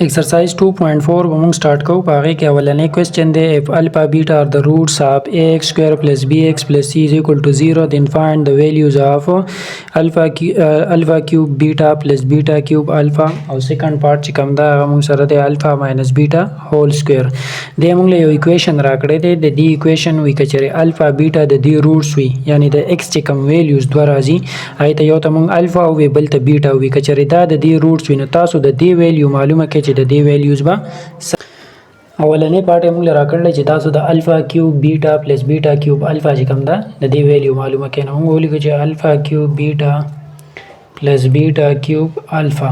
Exercise 2.4 به موږ سٹارټ کوو. په هغې کې اولنی کوېسچن دی if alpha beta are the roots of ax square plus bx plus c is equal to 0 then find the values of alpha cube beta plus beta cube alpha او سیکنډ پارت چې کوم دا هغه موږ سره دی alpha minus beta whole square. دی موږ له یو ایکویشن راکړی دی. د دې ایکویشن وي که چېرې alpha beta د دې روټس وي یعنې د x چې کوم ویلیوز دوه راځي هغې ته یو ته موږ alpha ووي بل ته beta ووي. که چېرې دا د دې روټس وي نو تاسو د دې ویلیو معلومه کړئ چې د دې ویلیوز به اولنی پارت یې موږ له راکړلی چې تاسو د الفا کیوب بیټا پلس بیټا کیوب الفا چې کوم ده د دې ویلیو معلومه کړئ. نو موږ ولیکو چې الفا کیوب بیټا پلس بیټا کیوب الفا.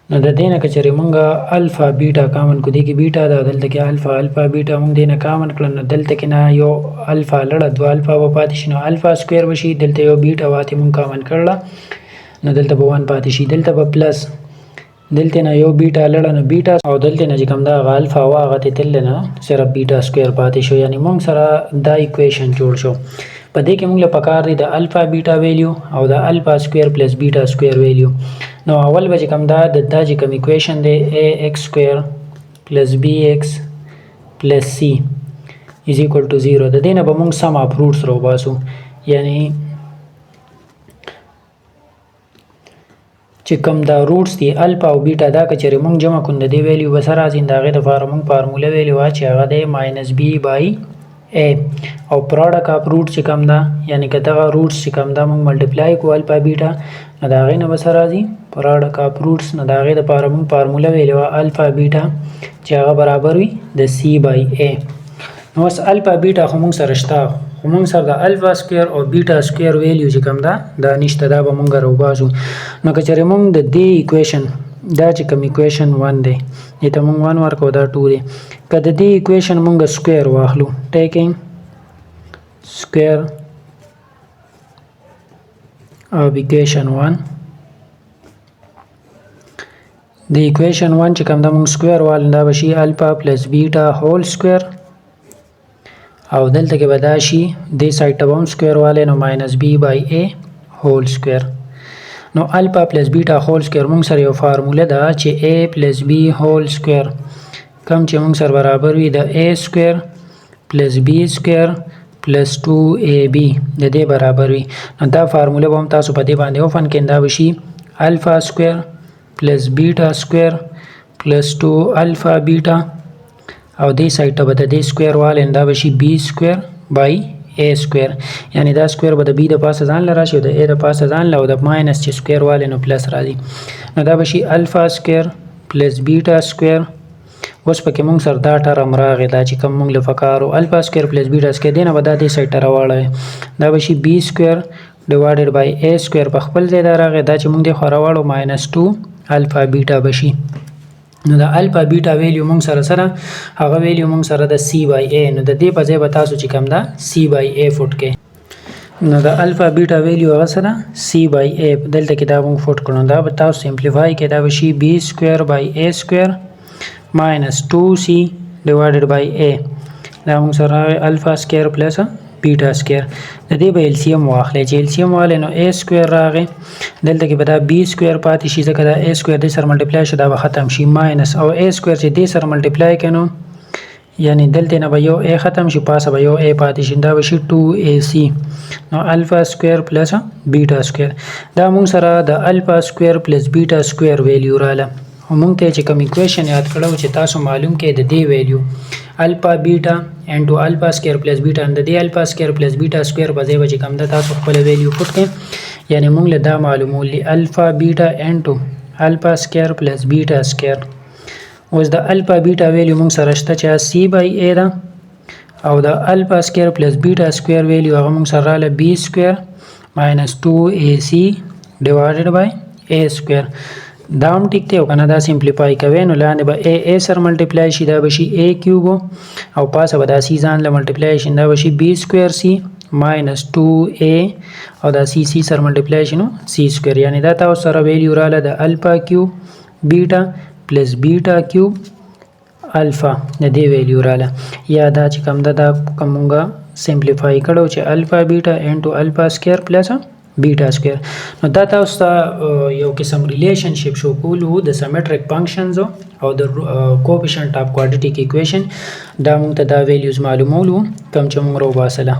نو د دې نه که چېرې موږ الفا بیټا کامن کړو دې کې بیټا ده دلته کې الفا بیټا موږ دې نه کامن کړل نو دلته کې نه یو الفا لړه دوه الفا به پاتې شي نو الفا سکویر به شي. دلته یو بیټا واتې موږ کامن کړله نو دلته به 1 پاتې شي. دلته به پلس دلته نه یو بیټا لړه نو بیټا او دلته نه چې کوم دا هغه الفا وه هغه ته تللی نه صرف بیټا سکویر پاتې شو یعنې موږ سره دا ایکویشن جوړ شو. په دې کې موږ له پکار دی د الفا بیټا ویلیو او د الفا سکویر پلس بیټا سکویر ویلیو. نو اول به چې کوم دا چې کوم ایکویشن دی اے ایکس سکویر پلس بی ایکس پلس سی از ایکول ټو 0 د دې نه به موږ سم اف روټس راوباسو یعنې چې کوم دا روټس دي الفا او بیټا دا که چېرې موږ جمع کړو د دې ویلیو به څه راځي د هغې دپاره موږ فارموله ویلې وه چې هغه دی ماینس بی بای ا او پراډکټ اف روټ چې کوم ده یعنې که دغه روټس چې کوم ده موږ ملټیپلای کړو الفا بیټا نو د هغې نه به څه راځي پراډکټ اف روټس. نو د هغې دپاره موږ فارموله ویلې وه الفا بیټا چې هغه برابر وي د سی بای ا. نو اوس الفا بیټا خو موږ سره شته خو موږ سره د الفا سکویر او بیټا سکویر ویلیو چې کوم ده دا نشته دا به موږ راوباسو. نو که چېرې موږ د دې ایکویشن دا چې کوم ایکویشن 1 دی دې ته موږ 1 ورکړو دا 2 دی. که د دې ایکویشن موږ سکویر واخلو ټیکینګ سکویر of equation 1 د ایکویشن 1 چې کوم ده موږ سکویر والو دا به شي الفا پلس بیټا هول سکویر او دلته کې به دا شي دې سایډ ته به هم سکویر والی نو ماینس بی بای ا هول سکویر. نو الفا پلس بیټا هول سکویر موږ سره یو فارموله ده چې ا پلس بی هول سکویر کم چې موږ سره برابر وي د ا سکویر پلس بی سکویر پلس 2ab د دې برابر وي. نو دا فارموله به هم تاسو په دې باندې اوفن کړئ دا به شي الفا سکویر پلس بیټا سکویر پلس 2 الفا بیټا او دې سایډ ته به د دې سکویر والی دا به شي بی سکویر بای ا سکویر یعنې دا سکویر به د بی د پاسه ځان له راشي او د ا د پاسه ځان له او د ماینس چې سکویر والی نو پلس راځي. نو دا به شي الفا سکویر پلس بیټا سکویر. اوس پکې موږ سره دا ټرم راغی دا چې کوم موږ له پکار و الفا سکویر پلس بیټا سکویر دی نه به دا دې سایډ ته راواړوئ دا به شي بی سکویر ډیوایډډ بای ا سکویر په خپل ځای دا راغی دا چې موږ دې خوا راواړو ماینس 2 الفا بیټا به شي. نو د الفا بیټا ویلیو موږ سره هغه ویلیو موږ سره د سی بای ا نو د دې په ځای به تاسو چې کوم ده سی بای ا فوټ کړئ. نو د الفا بیټا ویلیو هغه سره سی بای ا دلته کې دا موږ فوټ کړو دا به تاسو سمپلیفای کړئ دا به شي بی سکویر بای ا سکویر ماینس 2c ډیوایډډ بای ا دا موږ سره الفا سکویر پلس بیټا سکویر د دې به LCM واخلئ چې LCM والی نو a سکویر راغی دلته کې به دا b سکویر پاتې شي ځکه دا a سکویر دې سره ملټیپلای شي دا به ختم شي ماینس او a سکویر چې دې سره ملټیپلای کړي نو یعنې دلته نه به یو a ختم شي پاسه به یو a پاتې شي دا به شي 2ac نو الفا سکویر پلس بیټا سکویر. دا موږ سره د الفا سکویر پلس بیټا سکویر ویلیو راله او موږ ته چې کوم ایکویشن یاد کړو چې تاسو معلوم کړئ د دې ویلیو الفا بیټا انټو الفا سکویر پلس بیټا د دې الفا سکویر پلس بیټا سکویر په ځای به چې کوم ده تاسو خپله ویلیو پټ کړئ یعنې موږ له دا معلومولی الفا بیټا انټو الفا سکویر پلس بیټا سکویر. اوس د الفا بیټا ویلیو موږ سره شته چې سی بای ا ده او د الفا سکویر پلس بیټا سکویر ویلیو هغه موږ سره راله بی سکویر ماینس 2ac ډیوایډډ بای ا سکویر. دا هم ټیک دی او که نه دا سمپلیفای کوئ نو لاندې به ا سره ملټیپلای شي دا به شي ا کیوب او پاسه به دا سی ځان له ملټیپلای شي دا به شي بی سکویر سی ماینس 2a او دا سی سره ملټیپلای شي نو سی سکویر یعنې دا تاسو سره ویلیو راله د الفا کیوب بیټا پلس بیټا کیوب الفا د دې ویلیو راله یا دا چې کوم ده دا کومه سمپلیفای کړو چې الفا بیټا انټو الفا سکویر پلس بیټا سکویر. نو دا تاسو ته یو قسم ریلیشنشپ شو کولو د سیمیټریک فنکشنز او د کوفیشنت اف کوادریټیک ایکویشن. دا موږ ته دا ویلیوز معلومولو کوم چې موږ راوباسله.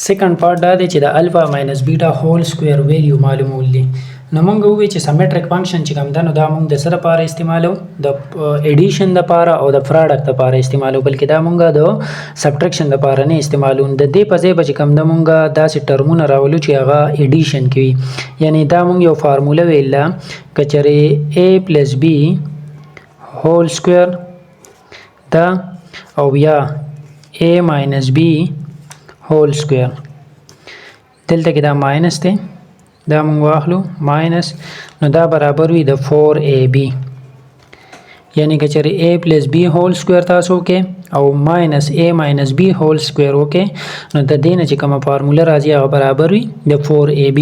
سیکنډ پارت دا دی چې د الفا ماینس بیټا هول سکویر ویلیو معلومول دي. نو موږ ووایو چې سیمیټریک فنکشن چې کوم ده نو دا موږ د څه لپاره استعمالو؟ د ایډیشن دپاره او د پراډکټ دپاره استعمالو، بلکې دا موږ د سبټریکشن دپاره نه استعمالو. د دې په ځای به چې کوم ده موږ داسې ټرمونه راولو چې هغه ایډیشن کې وي. یعنی دا موږ یو فارموله ویله که چېرې A پلس B هول سکویر ده او یا A ماینس B هول سکویر. دلته کې دا ماینس دی، دا موږ واخلو ماینس، نو دا برابر وي د 4AB. یعنی که چېرې A پلس B هول سکویر تاسو وکې او ماینس A ماینس B هول سکویر وکې، نو د دې نه چې کومه فارموله راځي هغه برابر وي د 4AB.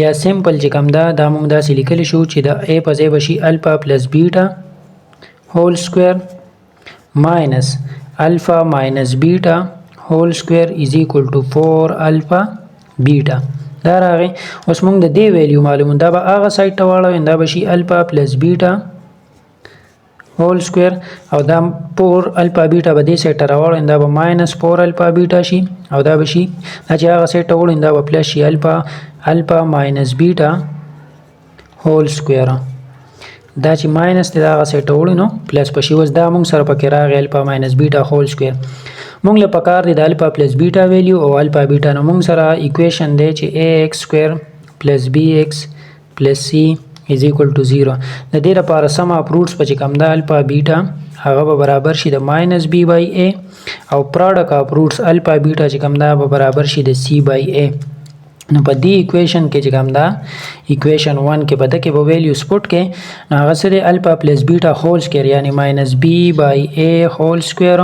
یا سمپل چې کوم ده دا موږ داسې لیکلی شو چې د A په ځای به شي الفا پلس بیټا هول سکویر ماینس الفا ماینس بیټا هول سکویر از ایکول ټو 4 الفا بیټا. دا راغی. اوس موږ د دې ویلیو معلومون، دا به هغه سایډ ته واړوو، دا به شي الفا پلس بیټا هول سکویر او دا 4 الفا بیټا به دې سایډ ته راوړو، دا به ماینس 4 الفا بیټا شي او دا به شي دا چې هغه سایډ ته وړو دا به پلس شي الفا ماینس بیټا هول سکویر. دا چې ماینس دی دا هغه سایډ ته وړو نو پلس به شي. اوس دا موږ سره پکې راغی الفا ماینس بیټا هول سکویر. موږ له پکار دی د الفا پلس بیټا ویلیو او الفا بیټا. نو موږ سره ایکویشن دی چې ax سکویر پلس bx پلس c از ایکول ټو 0. د دې لپاره سم اف روټس په چې کوم ده الفا بیټا هغه به برابر شي د ماینس b بای a او پراډکټ اف روټس الفا بیټا چې کوم ده به برابر شي د c بای a. نو په دې ایکویشن کې چې کوم ده ایکویشن 1 کې به دغه به ویلیو سپوټ کې نو هغه سره الفا پلس بیټا هول سکویر یعنی ماینس b بای a هول سکویر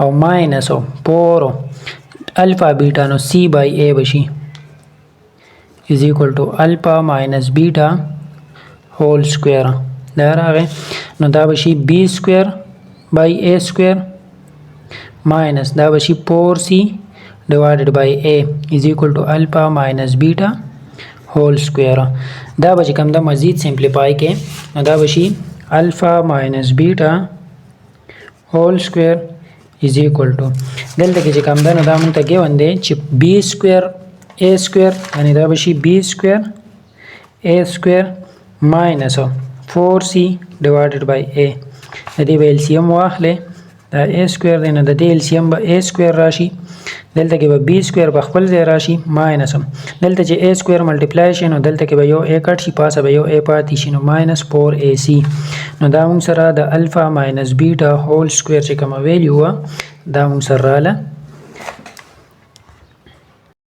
او ماینس 4 الفا بیټا نو c بای a بشي is equal to alpha minus beta whole square. دا راغی. نو دا بشي b square by a square minus دا بشي 4c divided by a is equal to alpha minus beta whole square. دا بچ کم دا مزید سمپلیفائی کې نو دا بشي alpha minus beta whole square is equal to دلته کې چې کم دا نو دا مونږ ته ګیون دی چې b square a square یعنی دا بشي b square a square minus 4c divided by a. د دې به LCM واخلې دا a square دی نو د دې LCM به a square راشي، دلته کې به b square په خپل ځای راشي ماینس دلته چې a square ملټیپلای شي نو دلته کې به یو a کټ شي پاسه به یو a پاتې شي نو ماینس 4ac. نو دا موږ سره د الفا ماینس بیټا هول سکویر چې کومه ویلیو وه دا موږ سره رااله